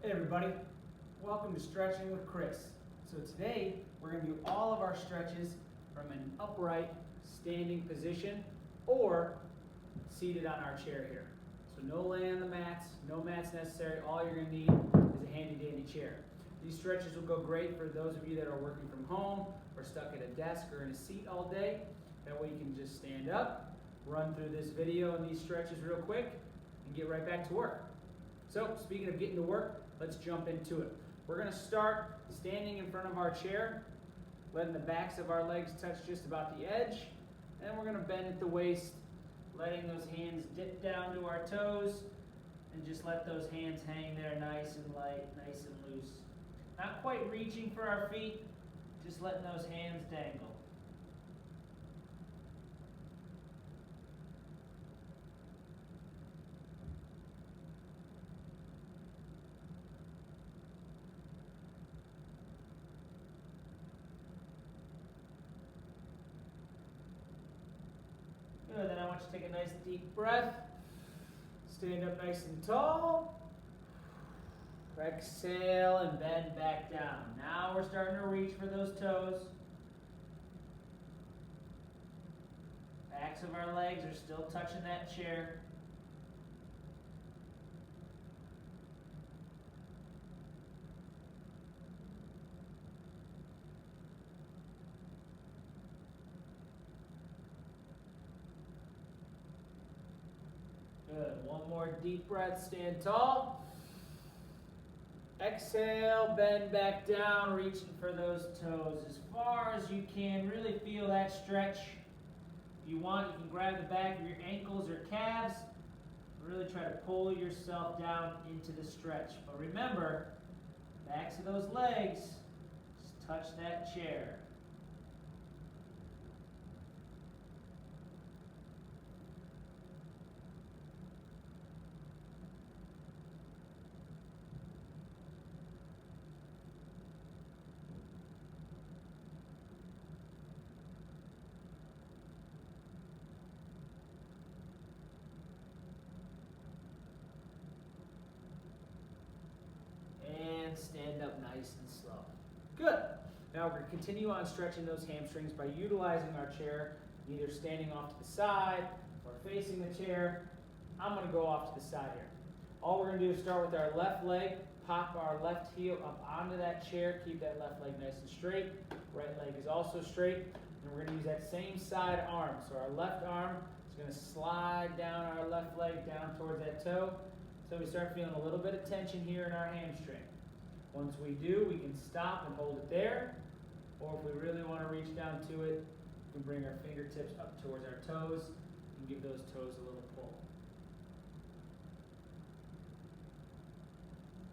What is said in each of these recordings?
Hey everybody, welcome to Stretching with Chris. So today we're going to do all of our stretches from an upright standing position or seated on our chair here. So no laying on the mats, no mats necessary. All you're going to need is a handy dandy chair. These stretches will go great for those of you that are working from home or stuck at a desk or in a seat all day. That way you can just stand up, run through this video and these stretches real quick and get right back to work. So speaking of getting to work, let's jump into it. We're going to start standing in front of our chair, letting the backs of our legs touch just about the edge. And we're going to bend at the waist, letting those hands dip down to our toes, and just let those hands hang there nice and light, nice and loose. Not quite reaching for our feet, just letting those hands dangle. Good, then I want you to take a nice deep breath. Stand up nice and tall. Exhale and bend back down. Now we're starting to reach for those toes. Backs of our legs are still touching that chair. Good. One more deep breath. Stand tall. Exhale, bend back down, reaching for those toes as far as you can. Really feel that stretch. If you want, you can grab the back of your ankles or calves. Really try to pull yourself down into the stretch. But remember, backs of those legs, just touch that chair. And stand up nice and slow. Good. Now we're going to continue on stretching those hamstrings by utilizing our chair, either standing off to the side or facing the chair. I'm going to go off to the side here. All we're going to do is start with our left leg, pop our left heel up onto that chair, keep that left leg nice and straight. Right leg is also straight. And we're going to use that same side arm. So our left arm is going to slide down our left leg down towards that toe. So we start feeling a little bit of tension here in our hamstring. Once we do, we can stop and hold it there. Or if we really want to reach down to it, we can bring our fingertips up towards our toes and give those toes a little pull.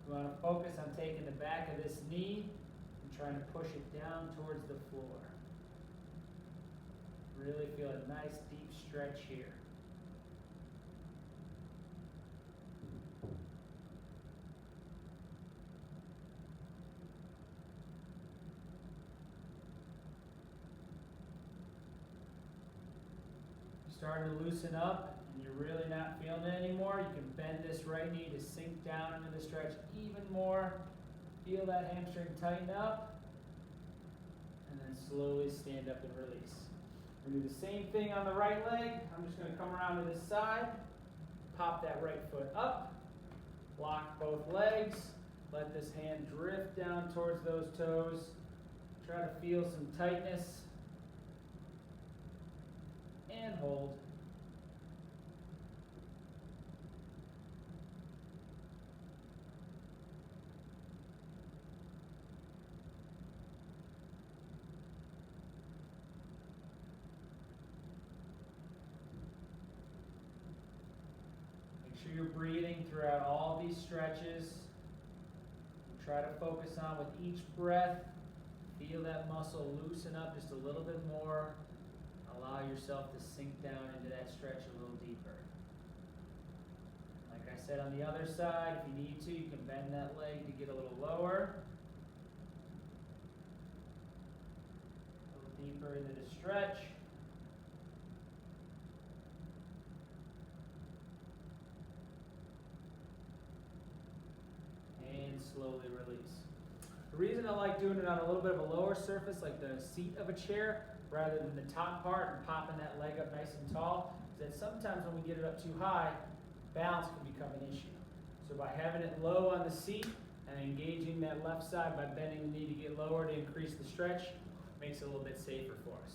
We want to focus on taking the back of this knee and trying to push it down towards the floor. Really feel a nice deep stretch here. Starting to loosen up and you're really not feeling it anymore, you can bend this right knee to sink down into the stretch even more. Feel that hamstring tighten up and then slowly stand up and release. We're going to do the same thing on the right leg. I'm just going to come around to this side, pop that right foot up, lock both legs, let this hand drift down towards those toes. Try to feel some tightness. And hold. Make sure you're breathing throughout all these stretches. Try to focus on with each breath. Feel that muscle loosen up just a little bit more. Allow yourself to sink down into that stretch a little deeper. Like I said on the other side, if you need to, you can bend that leg to get a little lower. A little deeper into the stretch. And slowly release. The reason I like doing it on a little bit of a lower surface, like the seat of a chair, rather than the top part and popping that leg up nice and tall, is that sometimes when we get it up too high, balance can become an issue. So by having it low on the seat and engaging that left side by bending the knee to get lower to increase the stretch, makes it a little bit safer for us.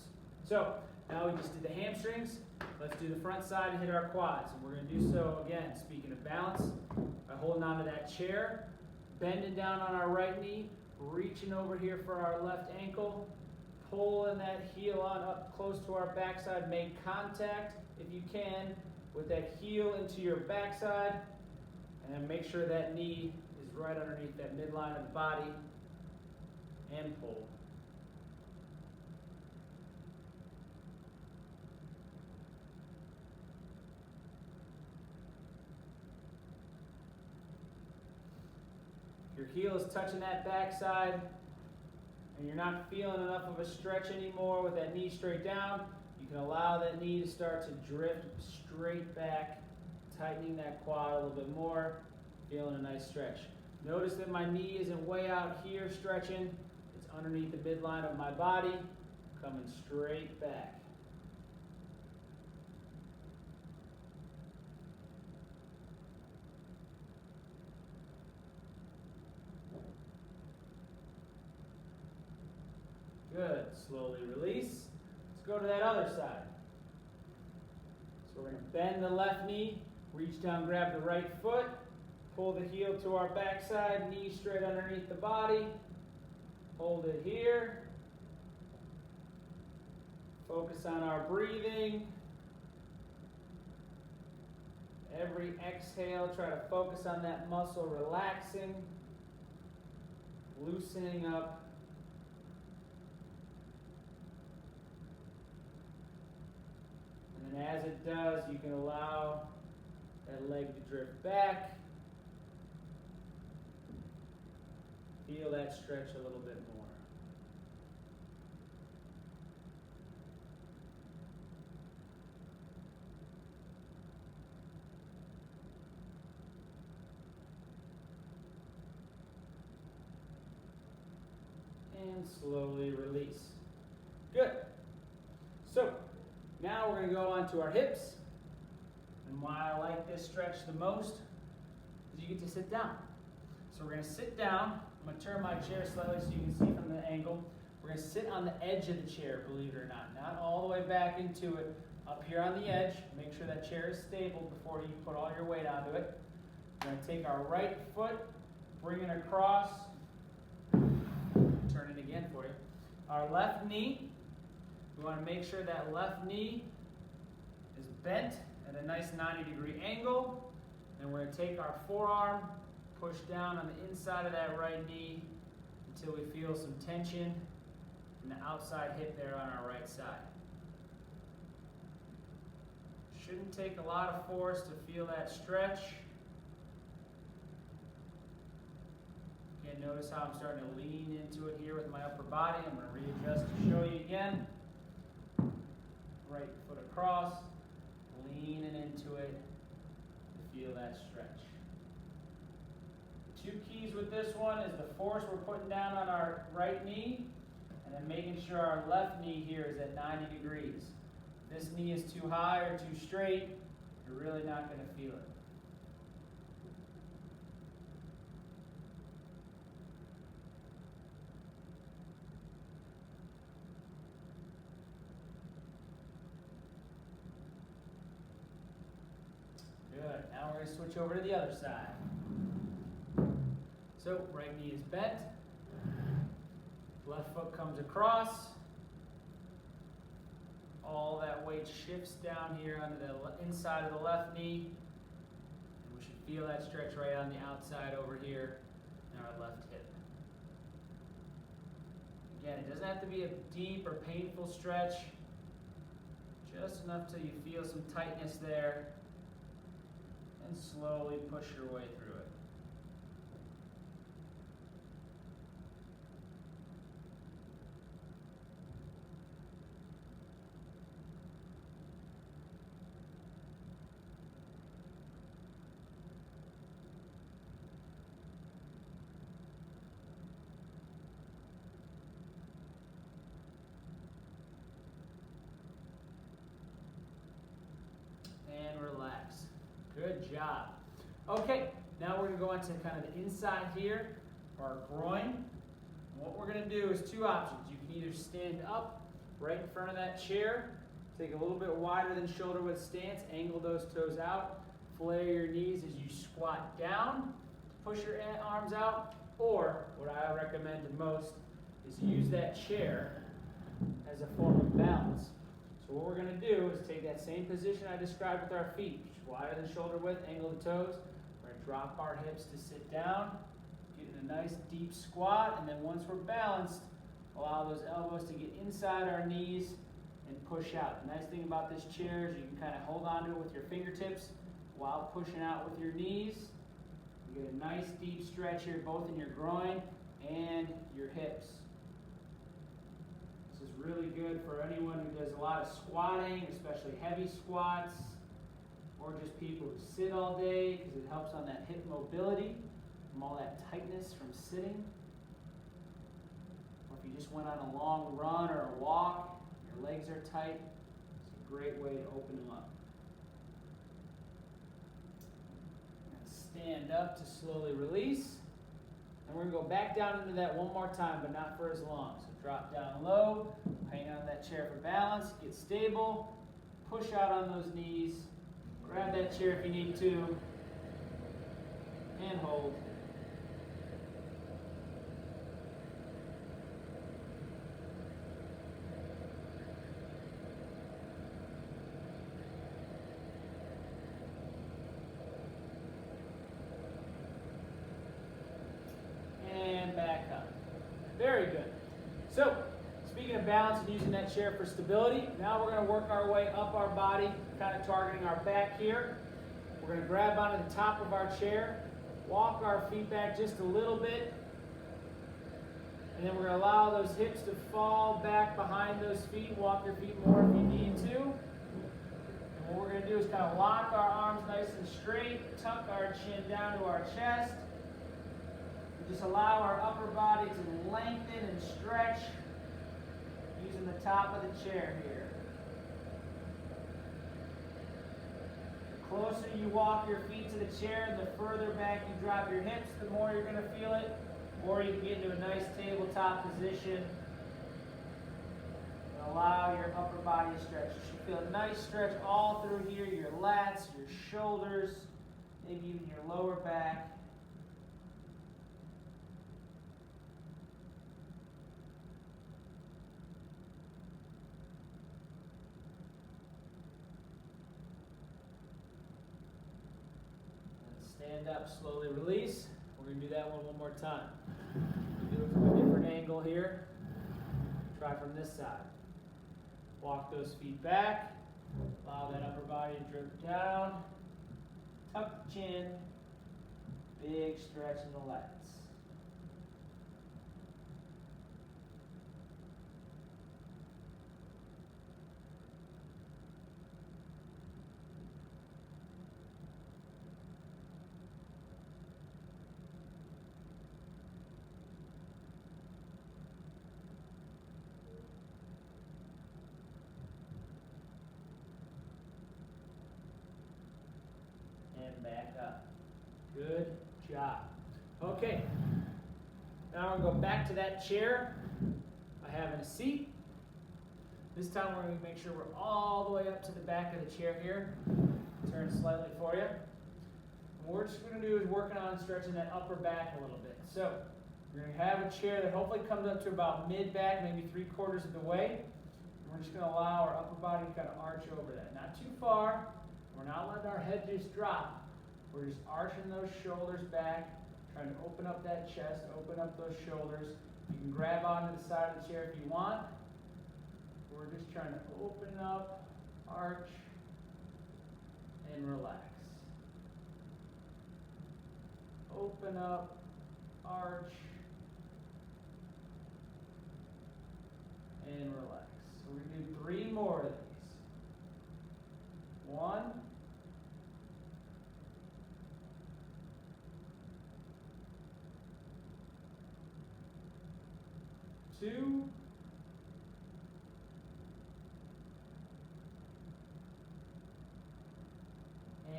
So now we just did the hamstrings. Let's do the front side and hit our quads. And we're going to do so again, speaking of balance, by holding onto that chair, bending down on our right knee, reaching over here for our left ankle, pulling that heel on up close to our backside. Make contact, if you can, with that heel into your backside, and then make sure that knee is right underneath that midline of the body, and pull. Your heel is touching that backside and you're not feeling enough of a stretch anymore with that knee straight down, you can allow that knee to start to drift straight back, tightening that quad a little bit more, feeling a nice stretch. Notice that my knee isn't way out here stretching, it's underneath the midline of my body, coming straight back. Good. Slowly release. Let's go to that other side. So we're going to bend the left knee, reach down, grab the right foot, pull the heel to our backside, knee straight underneath the body. Hold it here. Focus on our breathing. Every exhale, try to focus on that muscle relaxing, loosening up. And then as it does, you can allow that leg to drift back. Feel that stretch a little bit more. And slowly release. Good. So, now we're going to go on to our hips. And why I like this stretch the most is you get to sit down. So we're going to sit down. I'm going to turn my chair slightly so you can see from the angle. We're going to sit on the edge of the chair, believe it or not. Not all the way back into it. Up here on the edge. Make sure that chair is stable before you put all your weight onto it. We're going to take our right foot, bring it across. Turn it again for you. Our left knee. We want to make sure that left knee is bent at a nice 90-degree angle. And we're going to take our forearm, push down on the inside of that right knee until we feel some tension in the outside hip there on our right side. Shouldn't take a lot of force to feel that stretch. Again, notice how I'm starting to lean into it here with my upper body. I'm going to readjust to show you again. Right foot across, leaning into it to feel that stretch. The two keys with this one is the force we're putting down on our right knee and then making sure our left knee here is at 90 degrees. If this knee is too high or too straight, you're really not going to feel it. Good. Now we're going to switch over to the other side. So, right knee is bent. Left foot comes across. All that weight shifts down here onto the inside of the left knee. And we should feel that stretch right on the outside over here in our left hip. Again, it doesn't have to be a deep or painful stretch. Just enough till you feel some tightness there. And slowly push your way through it. go into kind of the inside here, our groin. And what we're going to do is two options. You can either stand up right in front of that chair, take a little bit wider than shoulder width stance, angle those toes out, flare your knees as you squat down, push your arms out, or what I recommend the most is use that chair as a form of balance. So what we're going to do is take that same position I described with our feet, wider than shoulder width, angle the toes. We're going to drop our hips to sit down, get in a nice deep squat, and then once we're balanced, allow those elbows to get inside our knees and push out. The nice thing about this chair is you can kind of hold on to it with your fingertips while pushing out with your knees. You get a nice deep stretch here, both in your groin and your hips. This is really good for anyone who does a lot of squatting, especially heavy squats, or just people who sit all day, because it helps on that hip mobility from all that tightness from sitting. Or if you just went on a long run or a walk, your legs are tight, it's a great way to open them up. Stand up to slowly release. And we're going to go back down into that one more time, but not for as long. So drop down low, hang on that chair for balance, get stable, push out on those knees, grab that chair if you need to, and hold. Back up. Very good. So, speaking of balance and using that chair for stability, now we're going to work our way up our body, kind of targeting our back here. We're going to grab onto the top of our chair, walk our feet back just a little bit, and then we're going to allow those hips to fall back behind those feet. Walk your feet more if you need to. And what we're going to do is kind of lock our arms nice and straight, tuck our chin down to our chest. Just allow our upper body to lengthen and stretch using the top of the chair here. The closer you walk your feet to the chair, the further back you drop your hips, the more you're going to feel it. Or you can get into a nice tabletop position and allow your upper body to stretch. You should feel a nice stretch all through here, your lats, your shoulders, maybe even your lower back. Stand up, slowly release. We're going to do that one more time. Do it from a different angle here. Try from this side. Walk those feet back. Allow that upper body to drip down. Tuck the chin. Big stretch in the lats. And back up. Good job. Okay. Now we're going to go back to that chair by having a seat. This time we're going to make sure we're all the way up to the back of the chair here. Turn slightly for you. And what we're just going to do is working on stretching that upper back a little bit. So we're going to have a chair that hopefully comes up to about mid-back, maybe 3/4 of the way. And we're just going to allow our upper body to kind of arch over that. Not too far. We're not letting our head just drop. We're just arching those shoulders back, trying to open up that chest, open up those shoulders. You can grab onto the side of the chair if you want. We're just trying to open up, arch, and relax. Open up, arch, and relax. So we're going to do 3 more of these. 1, 2,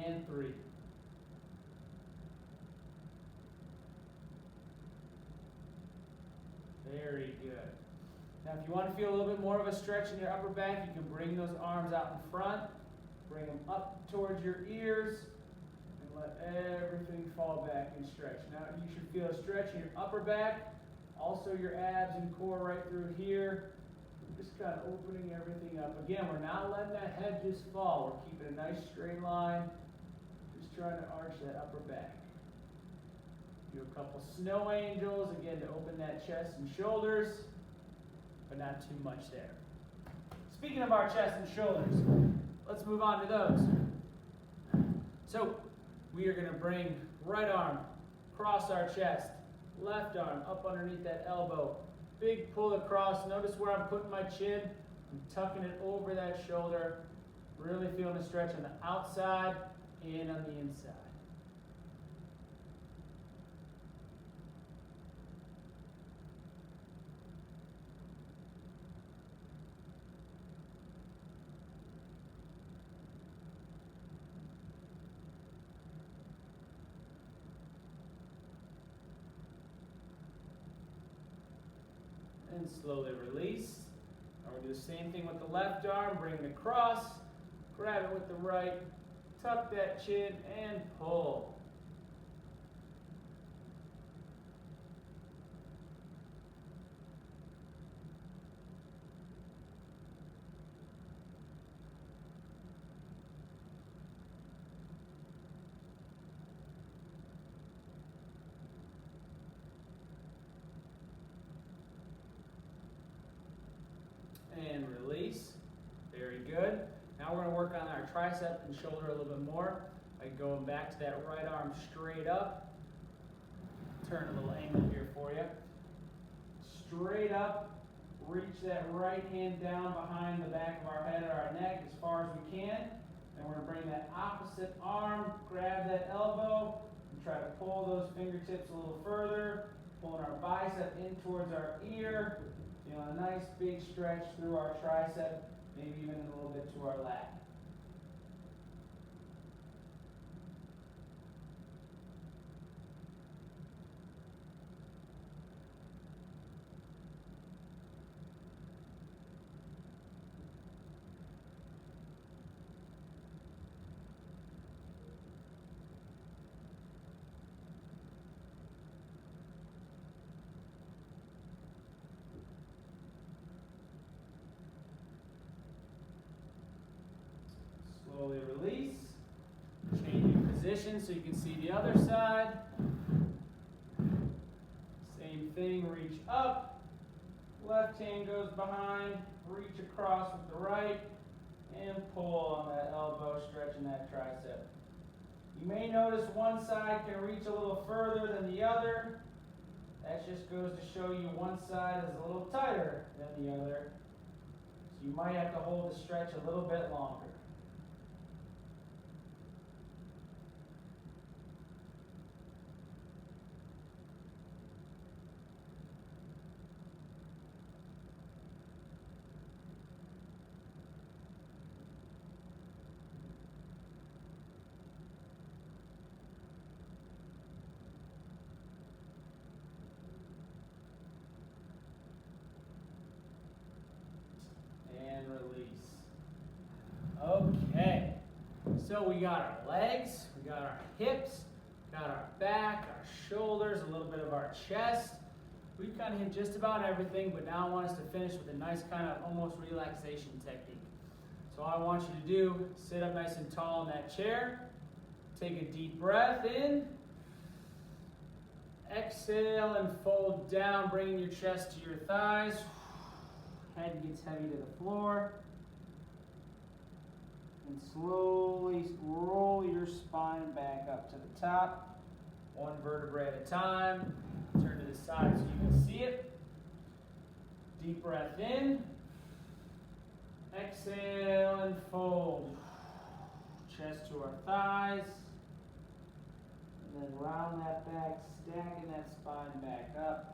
and 3. Very good. Now, if you want to feel a little bit more of a stretch in your upper back, you can bring those arms out in front, bring them up towards your ears, and let everything fall back and stretch. Now, you should feel a stretch in your upper back, also your abs and core right through here. Just kind of opening everything up. Again, we're not letting that head just fall. We're keeping a nice straight line, just trying to arch that upper back. Do a couple snow angels, again, to open that chest and shoulders, but not too much there. Speaking of our chest and shoulders, let's move on to those. So, we are going to bring right arm across our chest, left arm up underneath that elbow. Big pull across. Notice where I'm putting my chin. I'm tucking it over that shoulder. Really feeling the stretch on the outside and on the inside. And slowly release. Now we'll do the same thing with the left arm. Bring it across. Grab it with the right. Tuck that chin and pull. And release. Very good. Now we're going to work on our tricep and shoulder a little bit more by going back to that right arm straight up. Turn a little angle here for you. Straight up. Reach that right hand down behind the back of our head or our neck as far as we can. And we're going to bring that opposite arm, grab that elbow, and try to pull those fingertips a little further. Pulling our bicep in towards our ear. A nice big stretch through our tricep, maybe even a little bit to our lat. Slowly release. Changing position so you can see the other side. Same thing, reach up. Left hand goes behind. Reach across with the right. And pull on that elbow, stretching that tricep. You may notice one side can reach a little further than the other. That just goes to show you one side is a little tighter than the other. So you might have to hold the stretch a little bit longer. And release. Okay, so we got our legs, we got our hips, got our back, our shoulders, a little bit of our chest. We've kind of hit just about everything, but now I want us to finish with a nice kind of almost relaxation technique. So all I want you to do, sit up nice and tall in that chair, take a deep breath in, exhale and fold down, bringing your chest to your thighs. Head gets heavy to the floor. And slowly roll your spine back up to the top. One vertebrae at a time. Turn to the side so you can see it. Deep breath in. Exhale and fold. Chest to our thighs. And then round that back, stacking that spine back up.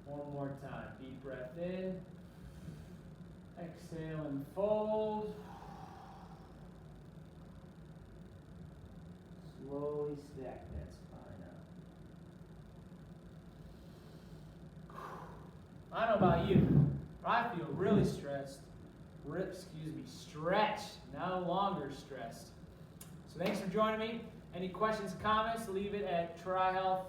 One more time. Deep breath in. Exhale and fold. Slowly stack that spine up. know about you, but I feel really stressed. Stretched, no longer stressed. So thanks for joining me. Any questions, comments, leave it at not tryhealth.com.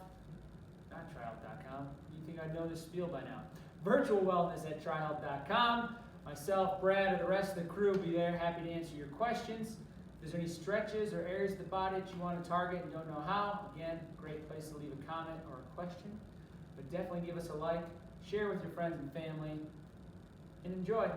You think I know this spiel by now. virtualwellness@tryhealth.com. Myself, Brad, or the rest of the crew will be there, happy to answer your questions. If there's any stretches or areas of the body that you want to target and don't know how, again, great place to leave a comment or a question. But definitely give us a like, share with your friends and family, and enjoy.